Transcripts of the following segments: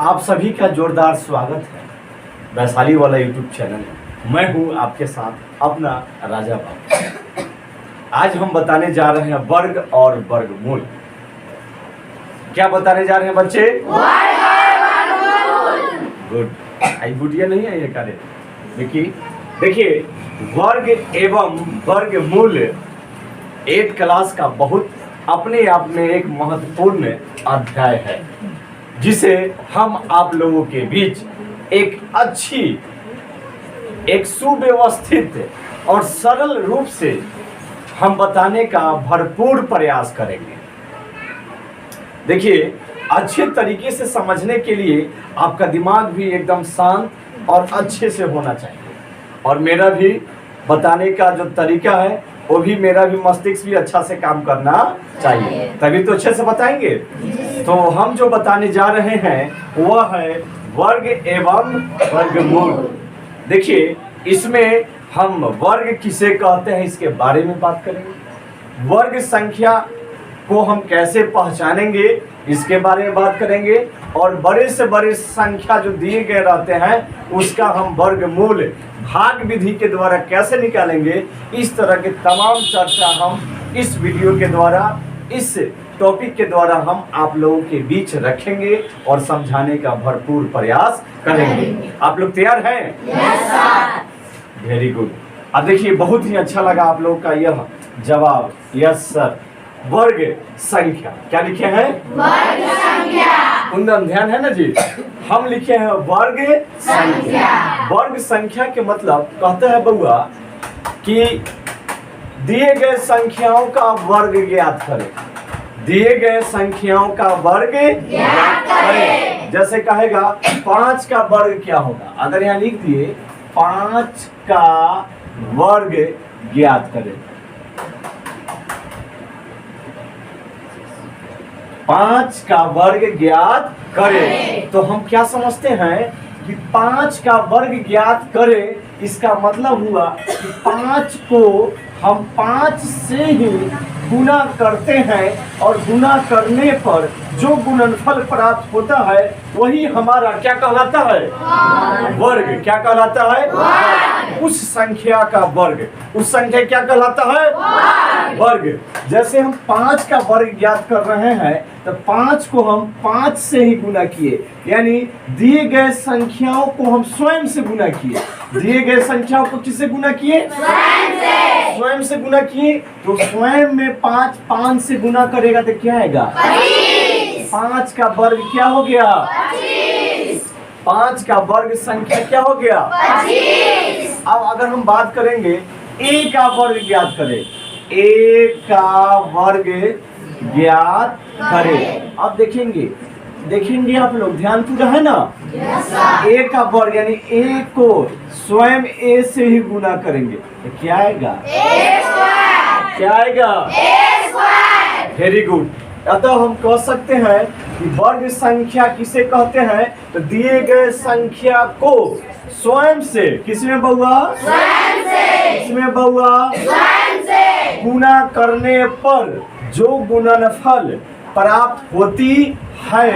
आप सभी का जोरदार स्वागत है वैशाली वाला यूट्यूब चैनल में। मैं हूं आपके साथ अपना राजा बाबू। आज हम बताने जा रहे हैं वर्ग और वर्गमूल। क्या बताने जा रहे हैं बच्चे? गुड। आई गुडिया नहीं है ये कार्य। देखिए वर्ग एवं वर्गमूल 8 क्लास का बहुत अपने आप में एक महत्वपूर्ण अध्याय है, जिसे हम आप लोगों के बीच एक सुव्यवस्थित और सरल रूप से हम बताने का भरपूर प्रयास करेंगे। देखिए, अच्छे तरीके से समझने के लिए आपका दिमाग भी एकदम शांत और अच्छे से होना चाहिए, और मेरा भी बताने का जो तरीका है वो भी, मेरा भी मस्तिष्क भी अच्छा से काम करना चाहिए, तभी तो अच्छे से बताएंगे। तो हम जो बताने जा रहे हैं वह है वर्ग एवं वर्गमूल। देखिए, इसमें हम वर्ग किसे कहते हैं इसके बारे में बात करेंगे, वर्ग संख्या को हम कैसे पहचानेंगे इसके बारे में बात करेंगे, और बड़े से बड़े संख्या जो दिए गए रहते हैं उसका हम वर्गमूल भाग विधि के द्वारा कैसे निकालेंगे। इस तरह के तमाम चर्चा हम इस वीडियो के द्वारा, इस टॉपिक के द्वारा हम आप लोगों के बीच रखेंगे और समझाने का भरपूर प्रयास करेंगे। आप लोग तैयार हैं? Yes sir. Very good. अब देखिए, बहुत ही अच्छा लगा आप लोगों का यह जवाब, यस सर। वर्ग संख्या क्या लिखे हैं? वर्ग संख्या। कुंदन ध्यान है ना जी? हम लिखे हैं वर्ग संख्या। वर्ग संख्या के मतलब कहते हैं बउआ कि दिए गए संख्याओं का वर्ग ज्ञात करें। दिए गए संख्याओं का वर्ग ज्ञात करें। जैसे कहेगा 5 का वर्ग क्या होगा, अगर यहाँ लिख दिए 5 का वर्ग ज्ञात करें। 5 का वर्ग ज्ञात करें, तो हम क्या समझते हैं कि 5 का वर्ग ज्ञात करें, इसका मतलब हुआ कि 5 को हम 5 से ही गुना करते हैं, और गुना करने पर जो गुणनफल प्राप्त होता है वही हमारा क्या कहलाता है? वर्ग। क्या कहलाता है? वर्ग। उस संख्या का वर्ग, उस संख्या क्या कहलाता है? वर्ग। जैसे हम 5 का वर्ग ज्ञात कर रहे हैं, तो 5 को हम 5 से ही गुना किए, यानी दिए गए संख्याओं को हम स्वयं से गुना किए। दिए गए संख्याओं को किससे गुना किए? स्वयं से गुना किए। तो स्वयं में 5 से गुना करेगा तो क्या आएगा? 5 का वर्ग क्या हो गया? 5 का वर्ग संख्या क्या हो गया? 25। अब अगर हम बात करेंगे a का वर्ग ज्ञात करें, a का वर्ग ज्ञात करें। अब देखेंगे आप लोग, ध्यान पूरा है ना? a का वर्ग यानी a को स्वयं a से ही गुना करेंगे तो क्या आएगा? क्या आएगा? Very good. अतः हम कह सकते हैं कि वर्ग संख्या किसे कहते हैं, तो दिए गए संख्या को स्वयं से, किसमें बउआ? स्वयं से। किसमें बउआ? स्वयं से। गुना करने पर जो गुणनफल प्राप्त होती है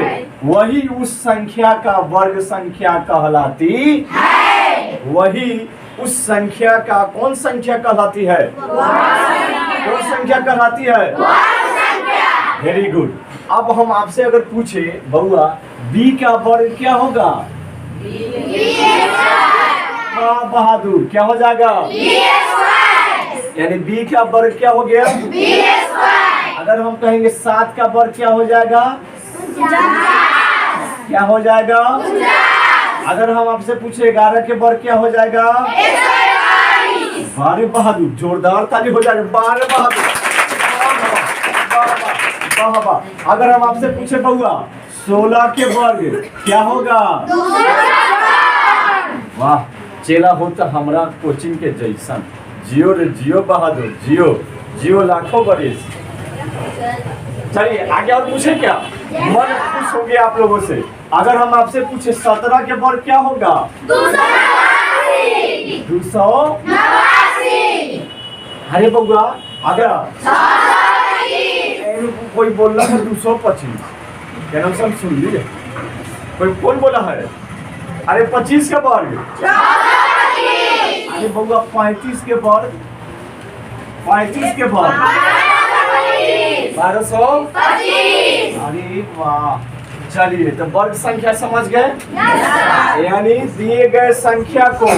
वही उस संख्या का वर्ग संख्या कहलाती है। वही उस संख्या का कौन संख्या कहलाती है? कौन संख्या कहलाती है? Very good. अब हम आपसे अगर पूछे बउआ b का वर्ग क्या होगा? हाँ बहादुर, क्या हो जाएगा? यानी b का वर्ग क्या हो गया? अगर हम कहेंगे 7 का वर्ग क्या हो जाएगा? क्या हो जाएगा? अगर हम आपसे पूछे 11 के वर्ग क्या हो जाएगा? 12 बहादुर, जोरदार ताली हो जाएगा। 12 बहादुर। अगर हम आपसे पूछे बउआ 16 के वर्ग क्या होगा? वाह, चेला हो तो हमरा कोचिंग के जैसन। जियो रे जियो बहादुर, जियो जियो लाखों बरिस। चलिए आगे और पूछे क्या? मन खुश हो गया आप लोगों से। अगर हम आपसे पूछे 17 के वर्ग क्या होगा? 289। अरे बउआ, अगर कोई बोल रहा है 225, क्या नाम सब सुन लीजिए। कोई कौन बोला है? अरे 25 के वर्ग। अरे बउआ 35 के वर्ग, 35 के वर्ग 1225। अरे वाह, चलिए तो वर्ग संख्या समझ गए। यानी दिए गए संख्या को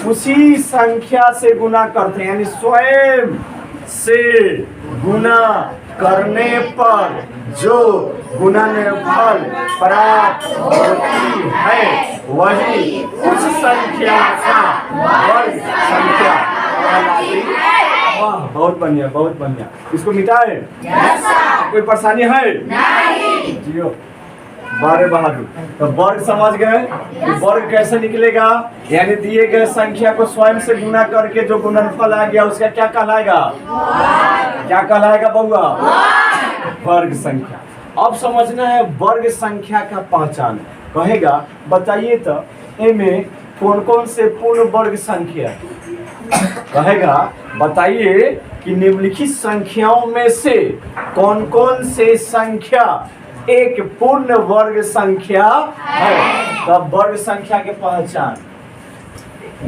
उसी संख्या से गुना करते हैं, यानी स्वयं से गुना करने पर जो गुणनफल प्राप्त होती है वही उस संख्या का वर्ग संख्या कहलाती है। वाह, बहुत बढ़िया, बहुत बढ़िया। इसको मिटाए? कोई परेशानी है? नहीं। जियो, बारे बहादुर। तो वर्ग समझ गए कि वर्ग कैसे निकलेगा, यानी दिए गए संख्या को स्वयं से गुना करके जो गुणनफल आ गया उसका क्या कहलाएगा? क्या कहलाएगा बउआ? वर्ग संख्या। अब समझना है वर्ग संख्या का पहचान। कहेगा बताइए तो इनमें कौन कौन से पूर्ण वर्ग संख्या? कहेगा बताइए कि निम्नलिखित संख्याओं में से कौन कौन से संख्या एक पूर्ण वर्ग संख्या है। तब वर्ग संख्या के पहचान,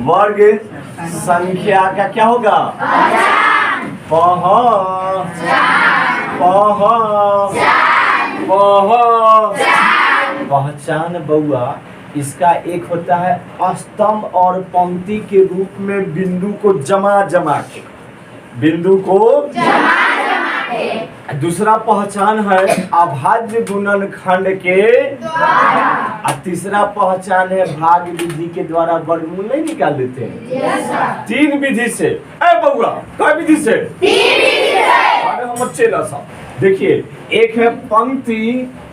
वर्ग संख्या का क्या होगा? पहचान बउआ इसका एक होता है स्तंभ और पंक्ति के रूप में बिंदु को जमा जमा के, बिंदु को दूसरा पहचान है अभाज्य गुणनखंड के, और तीसरा पहचान है भाग विधि के द्वारा वर्गमूल नहीं निकाल देते हैं। तीन विधि से। ए बउआ क्या विधि से? तीन विधि से। अरे हम चेला साहब देखिए, एक है पंक्ति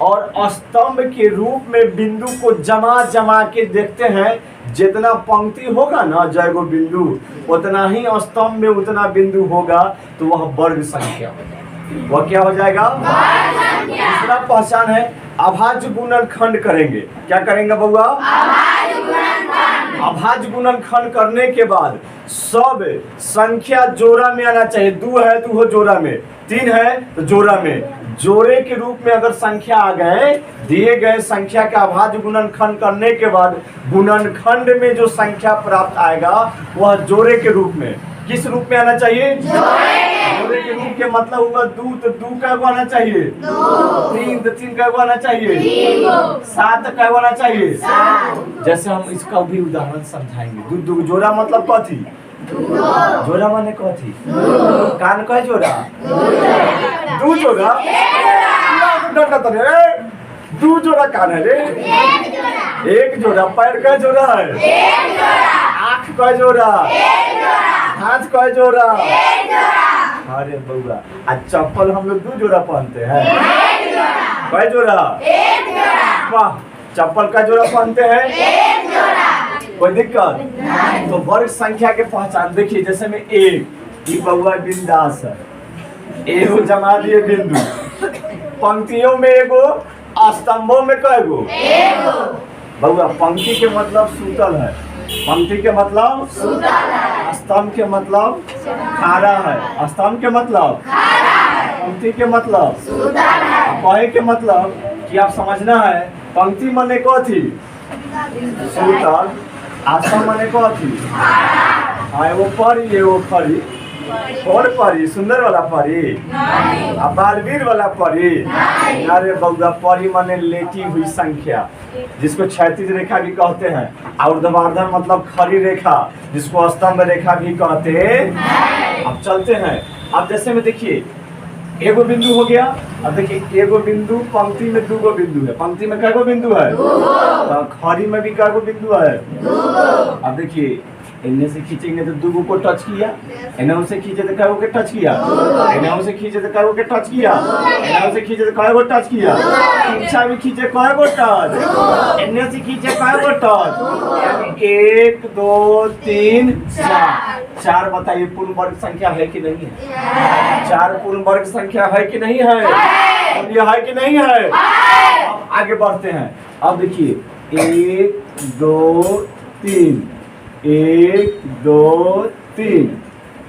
और स्तंभ के रूप में बिंदु को जमा जमा के देखते हैं। जितना पंक्ति होगा ना जय गो बिंदु, उतना ही स्तंभ में उतना बिंदु होगा, तो वह वर्ग संख्या हो जाएगा। वह क्या हो जाएगा? दूसरा पहचान है अभाज्य गुणनखंड करेंगे। क्या करेंगे बउआ? अभाज्य गुणनखंड करने के बाद सब संख्या जोड़ा में आना चाहिए। 2 है तो वो जोड़ा में, 3 है तो जोड़ा में, जोड़े के रूप में अगर संख्या आ गए, दिए गए संख्या का अभाज्य गुणनखंड करने के बाद गुणनखंड में जो संख्या प्राप्त आएगा वह जोड़े के रूप में, किस रूप में आना चाहिए? जोड़े के रूप के मतलब हुआ 2 तो 2 का आना चाहिए, 3 तो 3 का आना चाहिए, 7 का आना चाहिए। जैसे हम इसका भी उदाहरण समझाएंगे। 2 जोड़ा मतलब कथी? जोड़ा माने कथी? कान का जोड़ा? 2 जोड़ा? 2 जोड़ा कान है रे? 1 जोड़ा। पैर का जोड़ा है? आँख का जोड़ा? हाथ का जोड़ा? अरे बउआ, आज चप्पल हम लोग 2 जोड़ा पहनते हैं। कई जोड़ा? वाह, चप्पल का जोड़ा पहनते हैं। कोई दिक्कत? तो वर्ग संख्या के पहचान देखिए, जैसे में 1 बउआ बिंदास है, एगो जमा दिए बिंदु, पंक्तियों में एगो, स्तंभों में कएगो? बउआ पंक्ति के मतलब सूतल है, पंक्ति के मतलब सूतल है, स्तंभ के मतलब खारा है, स्तंभ के मतलब खारा है, पंक्ति के मतलब सूतल है। कहे के मतलब कि आप समझना है पंक्ति माने कथी? सूतल। आसन माने कथी? हाँ, वो परी, वो खरी, और परी सुंदर वाला परी, बालवीर वाला परी? अरे बउआ परी माने लेटी हुई संख्या, जिसको क्षैतिज रेखा भी कहते हैं, और ऊर्ध्वाधर मतलब खड़ी रेखा, जिसको स्तंभ रेखा भी कहते हैं। अब चलते हैं। अब जैसे में देखिए एगो बिंदु हो गया। अब देखिए एगो बिंदु, पंक्ति में 2 बिंदु है। पंक्ति में कैगो बिंदु है? तो खड़ी में भी कैगो बिंदु है? अब देखिए इनमें से खींचेंगे तो 2 को टच किया, इन्हें से खींचे तो कैगो के टच किया, इन्हें से खींचे तो कैगो के टच किया, इन्हें से खींचे तो कैगो टच किया, पीछा भी खींचे कैगो टच, इन्हें से खींचे कैगो टच। 1 2 3 4। बताइए पूर्ण वर्ग संख्या है कि नहीं है? 4 पूर्ण वर्ग संख्या है कि नहीं है? ये है कि नहीं है? अब आगे बढ़ते हैं। अब देखिए 1 2 3, 1 2 3,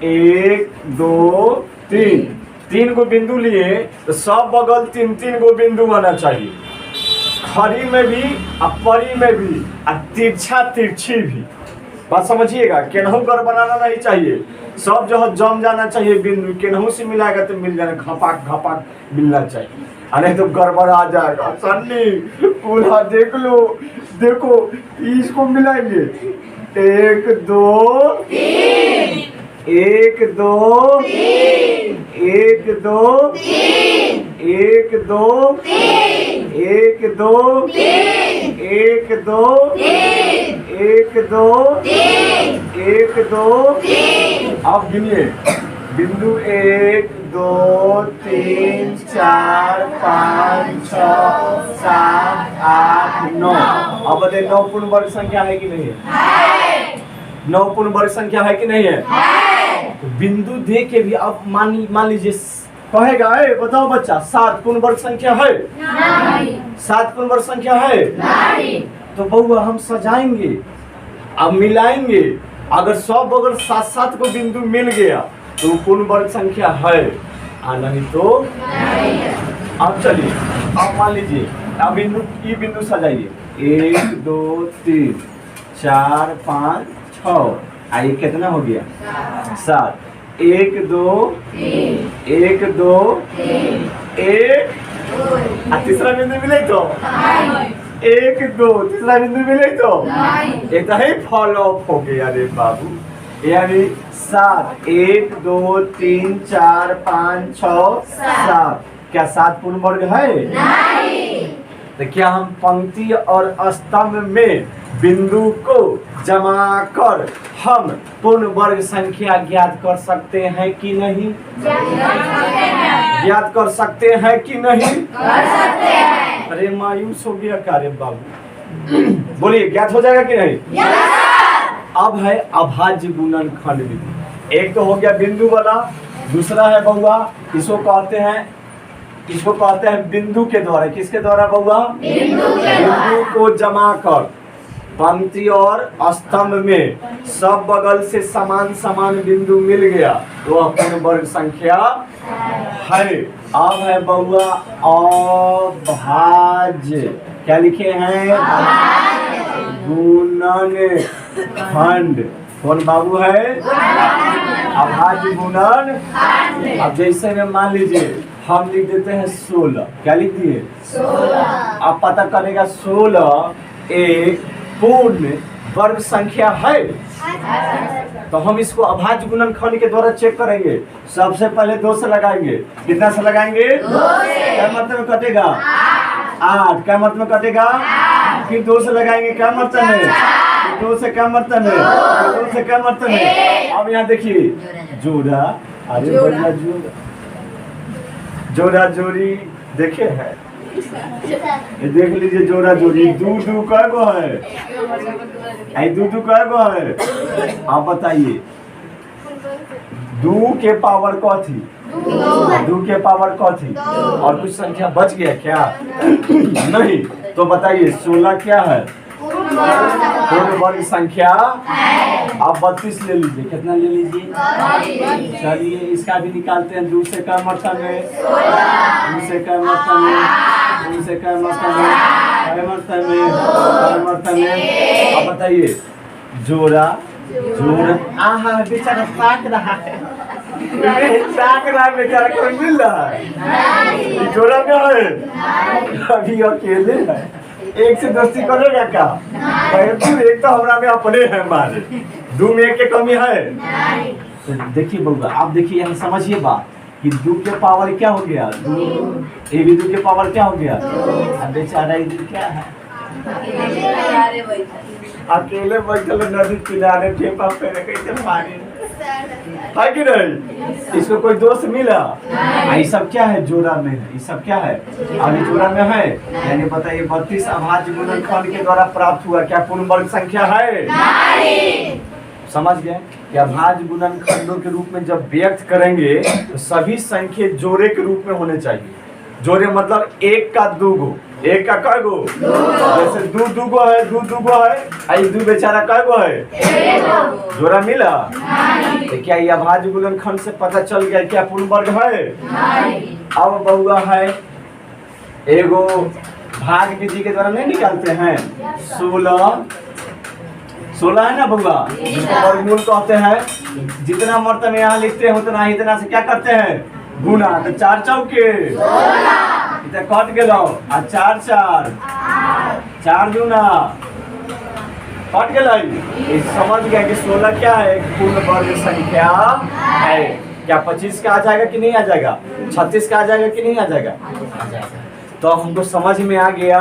1 2 3 गो बिंदु लिए तो सब बगल 3 गो बिंदु आना चाहिए। खड़ी में भी और परी में भी और तिरछा तिरछी भी। बात समझिएगा, केनहू गढ़ बनाना नहीं चाहिए, सब जो है जम जाना चाहिए बिंदु, केनहू से मिलाएगा तो मिल जाना, घपाक घपाक मिलना चाहिए, नहीं तो गड़बड़ आ जाएगा। सन्नी पूरा देख लो, देखो इसको मिलाएंगे, 1 2 3, 1 2 3, 1 2 3, 1 2 3, 1 2 3, 1 2 3, 1 2 3, 1 2 3। अब गिनिए, बिंदु 1 2 3 4 5 6 7 8 9। अब बताइए 9 पूर्ण वर्ग संख्या है कि नहीं है? 9 पूर्ण वर्ग संख्या है कि नहीं है? तो बिंदु दे के भी अब मान लीजिए कहेगा, बताओ बच्चा 7 पूर्ण वर्ग संख्या है? नहीं। 7 पूर्ण वर्ग संख्या है? नहीं। तो बउआ हम सजाएंगे, अब मिलाएंगे, अगर सब अगर 7 को बिंदु मिल गया तो पूर्ण वर्ग संख्या है, नहीं तो नहीं। अब चलिए, अब मान लीजिए, अब ये बिंदु सजाइए, 1 2 3 4 5 6, आइए कितना हो गया? 7। 1 2 1 2 1, तीसरा बिंदु मिले तो 1 2, तीसरा बिंदु मिले तो ये तो है फॉलो अप हो गया रे बाबू। यानी 7 1 2 3 4 5 6 7, क्या 7 पूर्ण वर्ग है? नहीं। तो क्या हम पंक्ति और स्तंभ में बिंदु को जमा कर हम पूर्ण वर्ग संख्या ज्ञात कर सकते हैं कि नहीं? ज्ञात कर सकते हैं कि नहीं? कर सकते हैं। अरे मायूस हो गया कार्य बाबू, बोलिए ज्ञात हो जाएगा कि नहीं? अब है अभाज्य गुणनखंड विधि। एक तो हो गया बिंदु वाला, दूसरा है बउआ इसको कहते हैं बिंदु के द्वारा। किसके द्वारा बउआ? बिंदु को जमा कर पंक्ति और स्तंभ में सब बगल से समान समान बिंदु मिल गया तो वह पूर्ण वर्ग संख्या है। अब है बउआ अभाज्य, क्या लिखे हैं? गुणनखंड। कौन बाबू है? अभाज्य गुणनखंड। अब जैसे में मान लीजिए हम लिख देते हैं 16, क्या लिख दिए? 16। अब पता करेगा 16 एक पूर्ण वर्ग संख्या है, तो हम इसको अभाज्य गुणनखंड के द्वारा चेक करेंगे। सबसे पहले 2 से लगाएंगे। कितना से लगाएंगे? 2 से। क्या मतलब में कटेगा? 8। क्या मतलब में कटेगा? फिर 2 से लगाएंगे, क्या मतलब में? 2 से क्या मतलब में? 2 से क्या मतलब में? अब यहाँ देखिए जोड़ा, अरे बढ़िया जोड़ा जोड़ी देखे है, ये देख लीजिए जोड़ा जोड़ी। 2 2 कै गो है? 2 2 कै गो है? आप बताइए 2 के पावर क थी? 2 के पावर क थी? और कुछ संख्या बच गया क्या? नहीं। तो बताइए 16 क्या है? पूर्ण वर्ग संख्या। आप 32 ले लीजिए। कितना ले लीजिए? चलिए इसका भी निकालते हैं। 2 से क्या मतलब है? 2 से क्या मतलब है? 2 से क्या मतलब है? क्या मतलब है? क्या मतलब है? अब बताइए जोड़ा आहा बेचारा ताक रहा है, बेचारा कोई मिल रहा है? जोड़ा क्या है? अभी अकेले है, एक से दोस्ती करेगा क्या? एक तो हमरा में अपने हैं मारे, 2 में 1 की कमी है। तो देखिए बउआ, आप देखिए यहाँ समझिए बात कि 2 के पावर क्या हो गया? 2। ये भी 2 के पावर क्या हो गया? अब बेचारा इधर क्या है? अकेले बैठल नदी किनारे ठेपा पे कैसे पानी है कि नहीं? इसको कोई दोस्त मिला? ये सब क्या है? जोड़ा में है। ये सब क्या है? अभी जोड़ा में है। यानी बताइए 32 अभाज्य गुणनखंड के द्वारा प्राप्त हुआ। क्या पूर्ण वर्ग संख्या है? नहीं। समझ गए कि अभाज्य गुणनखंडों के रूप में जब व्यक्त करेंगे तो सभी संख्या जोड़े के रूप में होने चाहिए। जोड़े मतलब 1 का 2 गो, 1 का कै गो? जैसे 2 2 गो है, 2 2 गो है, आई 2 बेचारा कै गो है? 1 गो। जोड़ा मिला? नहीं। तो क्या ये अभाज्य गुणनखंड से पता चल गया क्या पूर्ण वर्ग है? नहीं। अब बउआ है एगो भाग विधि के द्वारा नहीं निकालते हैं? 16 है ना बउआ, जिसको वर्गमूल कहते हैं। जितना मर्तबा यहाँ लिखते हैं उतना ही इतना से क्या करते हैं? गुना। तो 4 चौके इतना कट गेलो आ 4 4 4 दूना कट गेलो। ये समझ गए कि 16 क्या है? एक पूर्ण वर्ग संख्या है। क्या 25 का आ जाएगा कि नहीं आ जाएगा? 36 का आ जाएगा कि नहीं आ जाएगा? तो हमको समझ में आ गया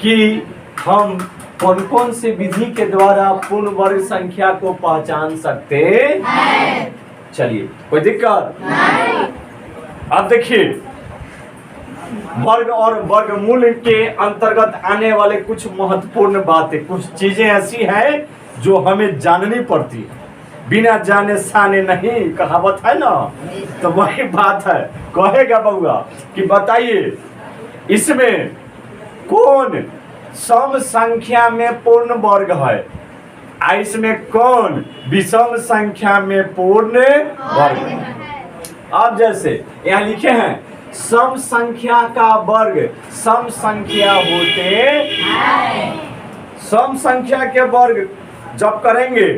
कि हम कौन कौन से विधि के द्वारा पूर्ण वर्ग संख्या को पहचान सकते हैं। चलिए, कोई दिक्कत नहीं। अब देखिए, वर्ग और वर्गमूल के अंतर्गत आने वाले कुछ महत्वपूर्ण बातें, कुछ चीजें ऐसी हैं जो हमें जाननी पड़ती है। बिना जाने साने नहीं, कहावत है ना। तो वही बात है, कहेगा बउआ कि बताइए इसमें कौन सम संख्या में पूर्ण वर्ग है, इसमें कौन विषम संख्या में पूर्ण वर्ग है। अब जैसे यहाँ लिखे हैं सम संख्या का वर्ग सम संख्या होते हैं। सम संख्या के वर्ग जब करेंगे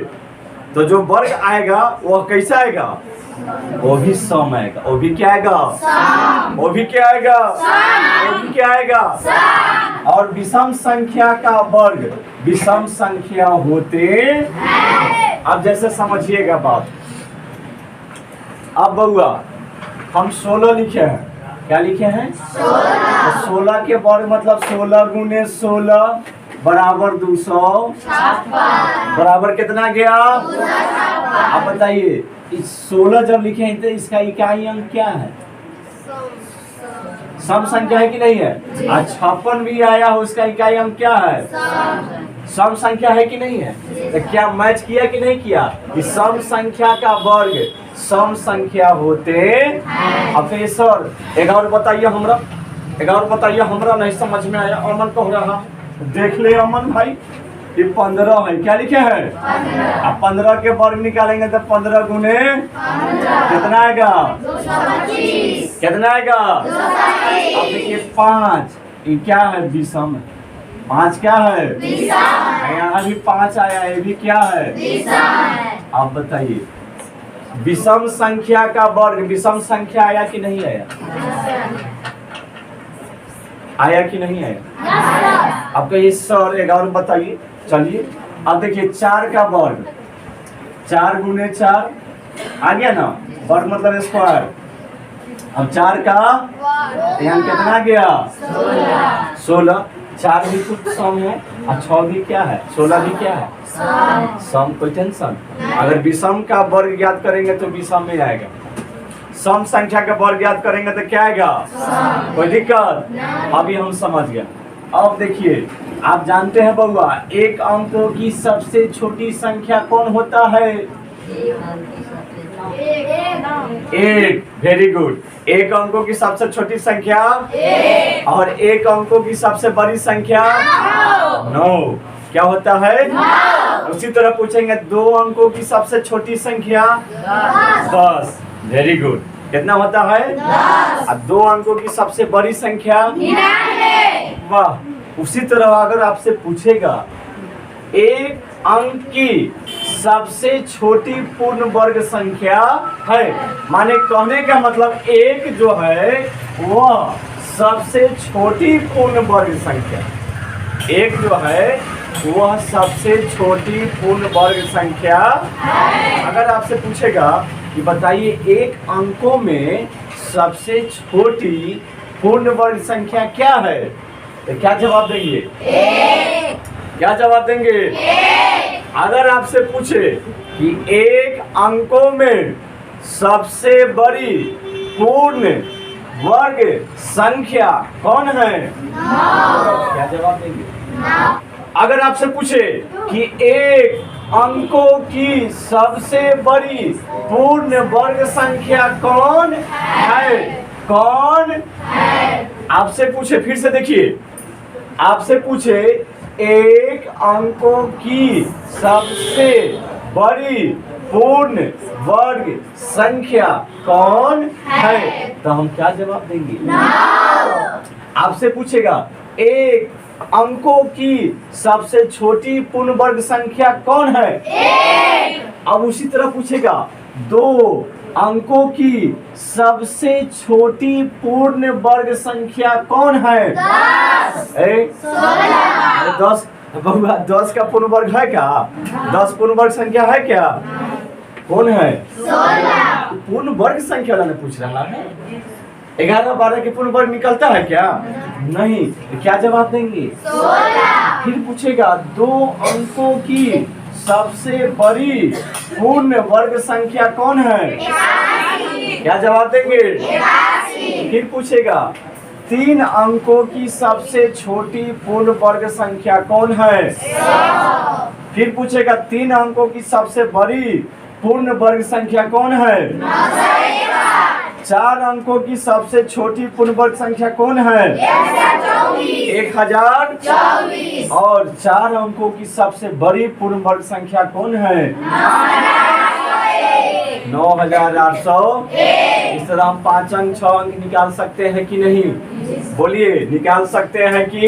तो जो वर्ग आएगा वह कैसा आएगा? वो भी सम आएगा। वो भी क्या आएगा? वो भी क्या आएगा? वो भी क्या आएगा? और विषम संख्या का वर्ग विषम संख्या होते हैं। अब जैसे समझिएगा बात। अब बउआ हम 16 लिखे हैं। क्या लिखे हैं? 16 के वर्ग मतलब 16 गुने 16 बराबर 200 बराबर कितना गया? आप बताइए, इस 16 जब लिखे हैं तो इसका इकाई अंक क्या है? सम संख्या है कि नहीं है? 56 भी आया हो, उसका इकाई अंक क्या है? सम संख्या है कि नहीं है? तो क्या मैच किया कि नहीं किया? कि सम संख्या का वर्ग सम संख्या होते। अब फिर सर एक और बताइए हमरा, एक और बताइए हमरा, नहीं समझ में आया। अमन कह रहा, देख ले अमन भाई, ये 15 है। क्या लिखे हैं? 15। अब 15 के वर्ग निकालेंगे तो 15 गुने कितना आएगा? 225। कितना आएगा? 225। अब देखिए 5, ये क्या है? विषम। 5 क्या है? विषम। यहाँ भी 5 आया, ये भी क्या है? विषम। अब बताइए विषम संख्या का वर्ग विषम संख्या आया कि नहीं आया? आया कि नहीं आया? अब कहिए सर एक और बताइए। चलिए अब देखिए 4 का वर्ग 4 गुने 4 आ गया ना, वर्ग मतलब स्क्वायर। अब 4 का यहाँ कितना गया? 16। 4 भी कुछ सम है और 6 भी क्या है? 16 भी क्या है? सम। कोई टेंशन? अगर विषम का वर्ग ज्ञात करेंगे तो विषम में आएगा। सम संख्या का वर्ग ज्ञात करेंगे तो क्या आएगा? कोई दिक्कत? अभी हम समझ गए। अब देखिए, आप जानते हैं बउआ एक अंकों की सबसे छोटी संख्या कौन होता है? एक। Very good. एक अंकों की सबसे छोटी संख्या और एक अंकों की सबसे बड़ी संख्या 9। क्या होता है? उसी तरह पूछेंगे 2 अंकों की सबसे छोटी संख्या 10। Very good. कितना होता है? 10। अब 2 अंकों की सबसे बड़ी संख्या 99। वाह। उसी तरह अगर आपसे पूछेगा एक अंक की सबसे छोटी पूर्ण वर्ग संख्या है, माने कहने का मतलब एक जो है वह सबसे छोटी पूर्ण वर्ग संख्या, एक जो है वह सबसे छोटी पूर्ण वर्ग संख्या। अगर आपसे पूछेगा कि बताइए एक अंकों में सबसे छोटी पूर्ण वर्ग संख्या क्या है, तो क्या जवाब देंगे? क्या जवाब देंगे? अगर आपसे पूछे कि एक अंकों में सबसे बड़ी पूर्ण वर्ग संख्या कौन है? क्या जवाब देंगे? अगर आपसे पूछे कि एक अंकों की सबसे बड़ी पूर्ण वर्ग संख्या कौन है? कौन है? आपसे पूछे, फिर से देखिए, आपसे पूछे एक अंकों की सबसे बड़ी पूर्ण वर्ग संख्या कौन है, तो हम क्या जवाब देंगे? आपसे पूछेगा एक अंकों की सबसे छोटी पूर्ण वर्ग संख्या कौन है? अब उसी तरह पूछेगा, दो अंकों की सबसे छोटी पूर्ण वर्ग संख्या कौन है? 10। बउआ 10 का पूर्ण वर्ग है क्या? 10 पूर्ण वर्ग संख्या है क्या? कौन है? 16। पूर्ण वर्ग संख्या वाला पूछ रहा है। 11 12 के पूर्ण वर्ग निकलता है क्या? नहीं। क्या जवाब देंगे? 16। फिर पूछेगा, दो अंकों की सबसे बड़ी पूर्ण वर्ग संख्या कौन है? 81। क्या जवाब देंगे? 81। फिर पूछेगा, 3 अंकों की सबसे छोटी पूर्ण वर्ग संख्या कौन है? 100। फिर पूछेगा, 3 अंकों की सबसे बड़ी पूर्ण वर्ग संख्या कौन है? 901। 4 अंकों की सबसे छोटी पूर्ण वर्ग संख्या कौन है? 1024। और 4 अंकों की सबसे बड़ी पूर्ण वर्ग संख्या कौन है? 9801। इस तरह हम 5 अंक 6 अंक निकाल सकते हैं कि नहीं? बोलिए, निकाल सकते हैं कि